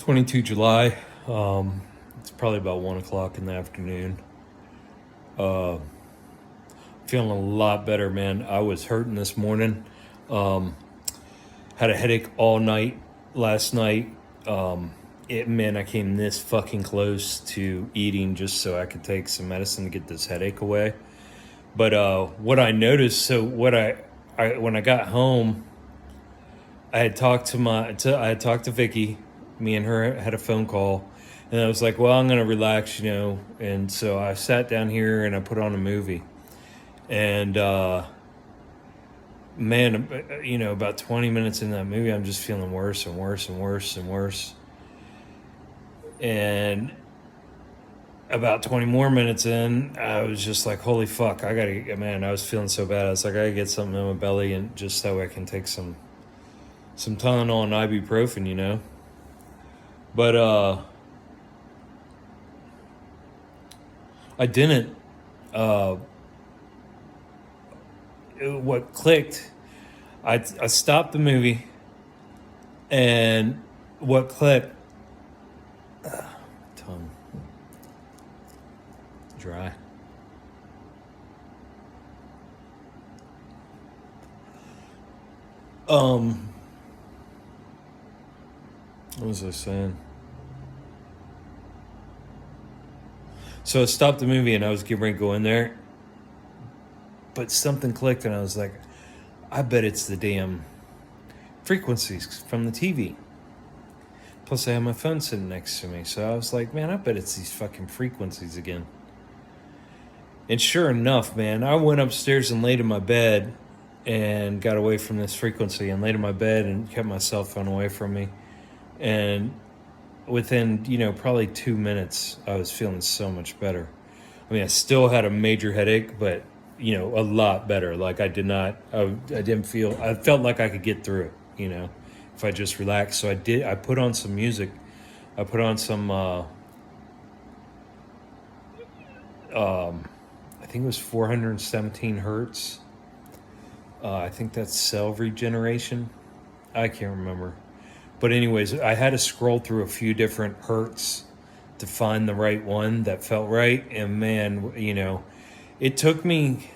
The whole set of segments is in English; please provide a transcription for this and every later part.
22 July. It's probably about 1 o'clock in the afternoon. Uh, Feeling a lot better, man. I was hurting this morning. Um, Had a headache all night last night. Man, I came this fucking close to eating just so I could take some medicine to get this headache away. But what I noticed, I when I got home, I had talked to Vicky. Me and her had a phone call, and I was like, "Well, I'm gonna relax, you know." And so I sat down here and I put on a movie, and man, you know, about 20 minutes in that movie, I'm just feeling worse and worse and worse and worse. And about 20 more minutes in, I was just like, "Holy fuck, I gotta, man!" I was feeling so bad. I was like, "I gotta get something in my belly, and just so I can take some Tylenol and ibuprofen, you know." But I didn't. Uh, what clicked? I stopped the movie, and what clicked? Tongue dry. Um, what was I saying? So I stopped the movie and I was getting ready to go in there, but something clicked and I was like, I bet it's the damn frequencies from the TV. Plus, I had my phone sitting next to me, so I was like, man, I bet it's these fucking frequencies again. And sure enough, man, I went upstairs and laid in my bed and got away from this frequency and laid in my bed and kept my cell phone away from me. And within, you know, probably 2 minutes, I was feeling so much better. I mean, I still had a major headache, but, you know, a lot better. Like I felt like I could get through it, you know, if I just relaxed. So I put on some music. I put on some, I think it was 417 hertz. I think that's cell regeneration. I can't remember. But anyways, I had to scroll through a few different hertz to find the right one that felt right. And man, you know, it took me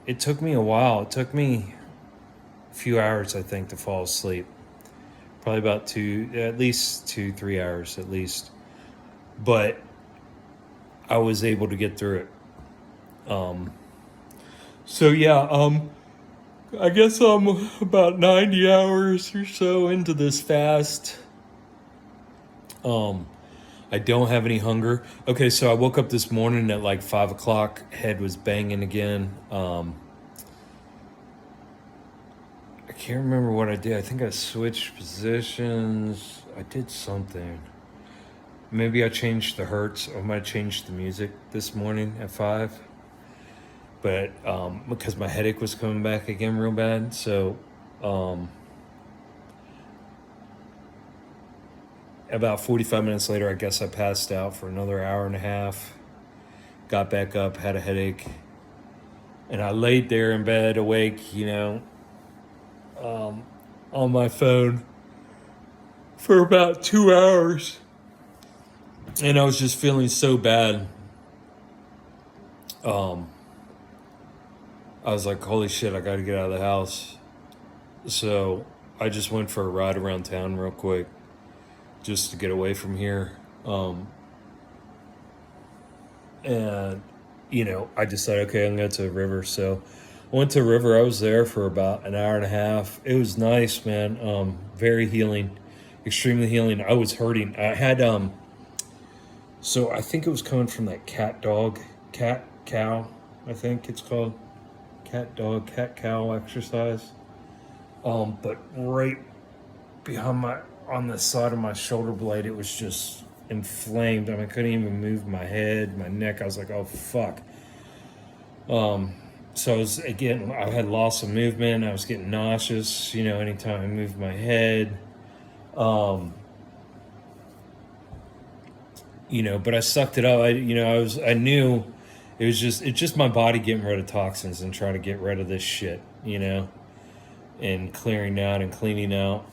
a while. It took me a few hours, I think, to fall asleep. Probably about at least 2-3 hours at least. But I was able to get through it. So yeah, I guess I'm about 90 hours or so into this fast. I don't have any hunger. Okay, so I woke up this morning at like 5 o'clock. Head was banging again. I can't remember what I did. I think I switched positions. I did something. Maybe I changed the hertz. I might have changed the music this morning at 5. But because my headache was coming back again real bad. So about 45 minutes later, I guess I passed out for another hour and a half. Got back up, had a headache. And I laid there in bed awake, you know, on my phone for about 2 hours. And I was just feeling so bad. I was like, holy shit, I gotta get out of the house. So I just went for a ride around town real quick just to get away from here. And, you know, I decided, okay, I'm going to go to the river. So I went to the river. I was there for about an hour and a half. It was nice, man. Very healing, extremely healing. I was hurting. I had, so I think it was coming from that cat cow, I think it's called. Cat cow exercise. But right behind on the side of my shoulder blade, it was just inflamed. I mean, I couldn't even move my head, my neck. I was like, oh fuck. So I had loss of movement. I was getting nauseous, you know, anytime I moved my head. You know, but I sucked it up. I knew it's just my body getting rid of toxins and trying to get rid of this shit, you know, and clearing out and cleaning out.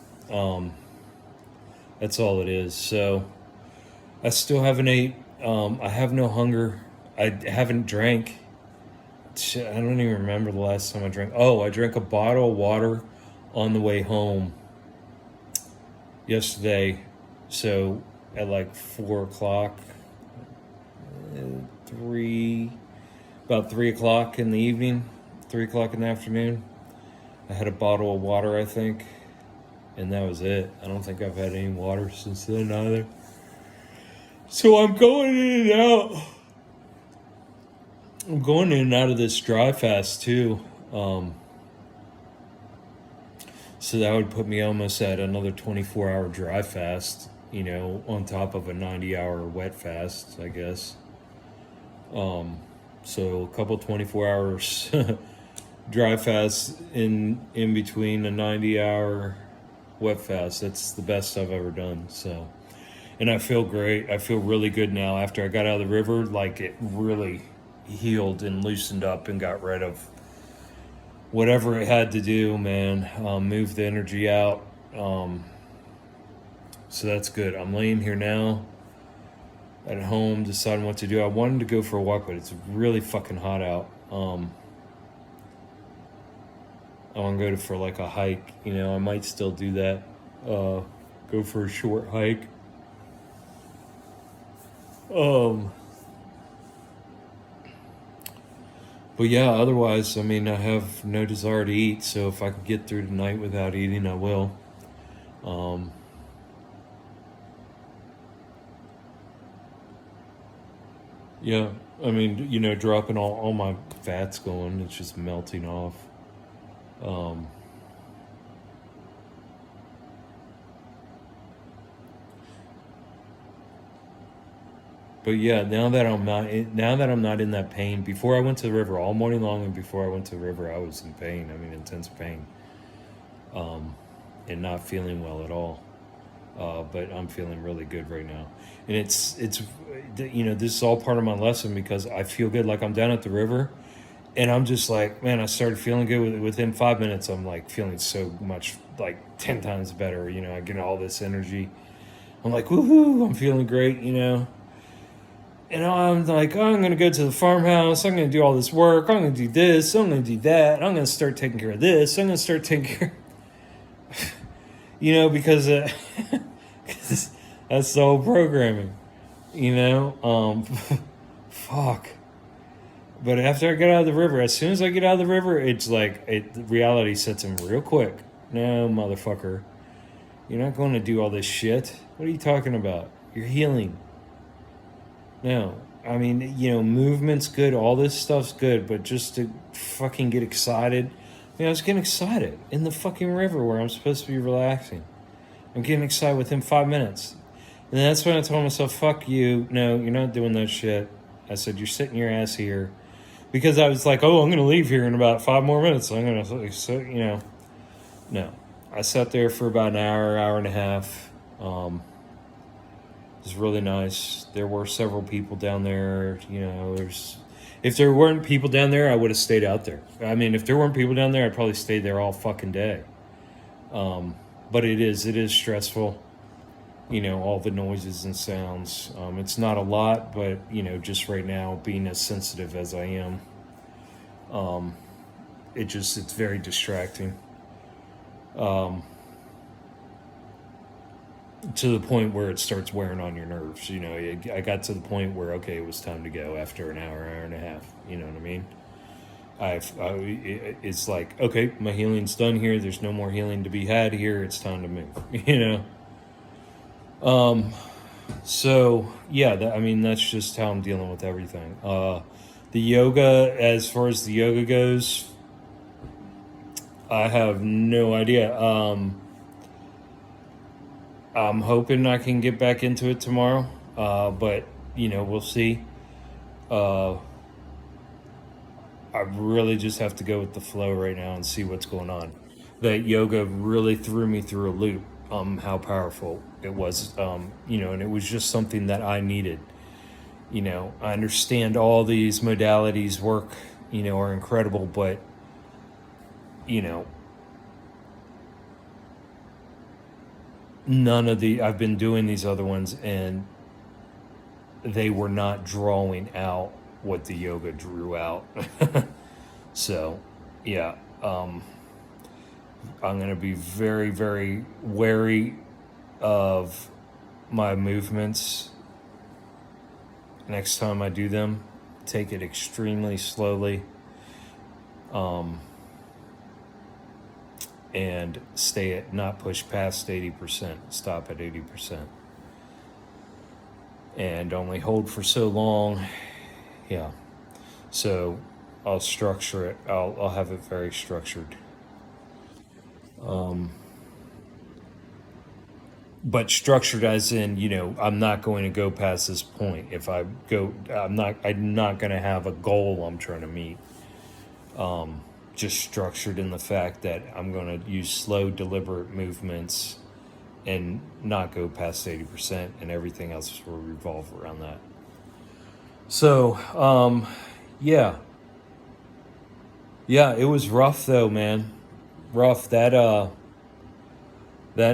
That's all it is. So I still haven't ate. I have no hunger. I haven't drank. Shit, I don't even remember the last time I drank. Oh, I drank a bottle of water on the way home yesterday. So at like 4 o'clock, 3, about 3 o'clock in the evening, 3 o'clock in the afternoon, I had a bottle of water, I think, and that was it. I don't think I've had any water since then either. So I'm going in and out. I'm going in and out of this dry fast too. So that would put me almost at another 24-hour dry fast, on top of a 90-hour wet fast, I guess. So a couple 24 hours dry fast in between a 90-hour wet fast. That's the best I've ever done. So, and I feel great. I feel really good now. After I got out of the river, like it really healed and loosened up and got rid of whatever it had to do, man. Move the energy out. So that's good. I'm laying here now at home deciding what to do. I wanted to go for a walk, but it's really fucking hot out. I want to go for like a hike. I might still do that. Go for a short hike. But yeah, otherwise, I mean, I have no desire to eat. So if I could get through the night without eating, I will. Yeah, I mean, dropping all my fats going, it's just melting off. Um, but yeah, now that I'm not in that pain. Before I went to the river all morning long, and before I went to the river, I was in pain. I mean, intense pain, and not feeling well at all. But I'm feeling really good right now, and it's this is all part of my lesson because I feel good. Like I'm down at the river, and I'm just like, man, I started feeling good within 5 minutes. I'm like feeling so much, like 10 times better. I get all this energy. I'm like, woohoo! I'm feeling great. And I'm like, oh, I'm going to go to the farmhouse. I'm going to do all this work. I'm going to do this. I'm going to do that. I'm going to start taking care of this. I'm going to start taking care. Because 'cause that's the whole programming. Fuck. But after I get out of the river, as soon as I get out of the river, it's like reality sets in real quick. No, motherfucker. You're not going to do all this shit. What are you talking about? You're healing. No. I mean, movement's good. All this stuff's good. But just to fucking get excited. I was getting excited in the fucking river where I'm supposed to be relaxing. I'm getting excited within 5 minutes. And that's when I told myself, fuck you. No, you're not doing that shit. I said, you're sitting your ass here. Because I was like, oh, I'm going to leave here in about 5 more minutes. I'm going to, No. I sat there for about an hour and a half. It was really nice. There were several people down there. If there weren't people down there, I would have stayed out there. I mean, if there weren't people down there, I'd probably stay there all fucking day. But it is stressful. All the noises and sounds. It's not a lot, but, just right now, being as sensitive as I am, it's very distracting. To the point where it starts wearing on your nerves. I got to the point where, okay, it was time to go after an hour and a half. You know what I mean? It's like, okay, my healing's done here. There's no more healing to be had here. It's time to move, So yeah, that's just how I'm dealing with everything. The yoga, as far as the yoga goes, I have no idea. I'm hoping I can get back into it tomorrow. But we'll see. I really just have to go with the flow right now and see what's going on. That yoga really threw me through a loop. How powerful it was. And it was just something that I needed. I understand all these modalities work, are incredible, but, none of the I've been doing these other ones, and they were not drawing out what the yoga drew out. So, yeah, I'm going to be very, very wary of my movements next time I do them. Take it extremely slowly, and stay at not push past 80%. Stop at 80%, and only hold for so long. Yeah. So I'll structure it. I'll have it very structured. But structured as in, I'm not going to go past this point. If I go, I'm not going to have a goal I'm trying to meet. Just structured in the fact that I'm going to use slow, deliberate movements and not go past 80%, and everything else will revolve around that. So, yeah. Yeah, it was rough though, man. Rough. That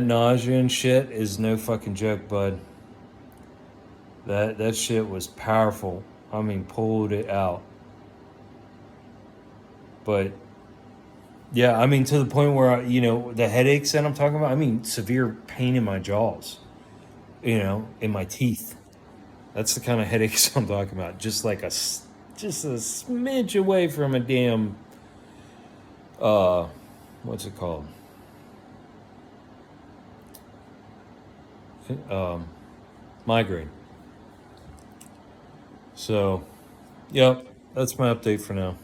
nausea and shit is no fucking joke, bud. That shit was powerful. I mean, pulled it out. But yeah, I mean, to the point where the headaches that I'm talking about. I mean, severe pain in my jaws. In my teeth. That's the kind of headaches I'm talking about. Just just a smidge away from a damn what's it called? Migraine. So, yep, that's my update for now.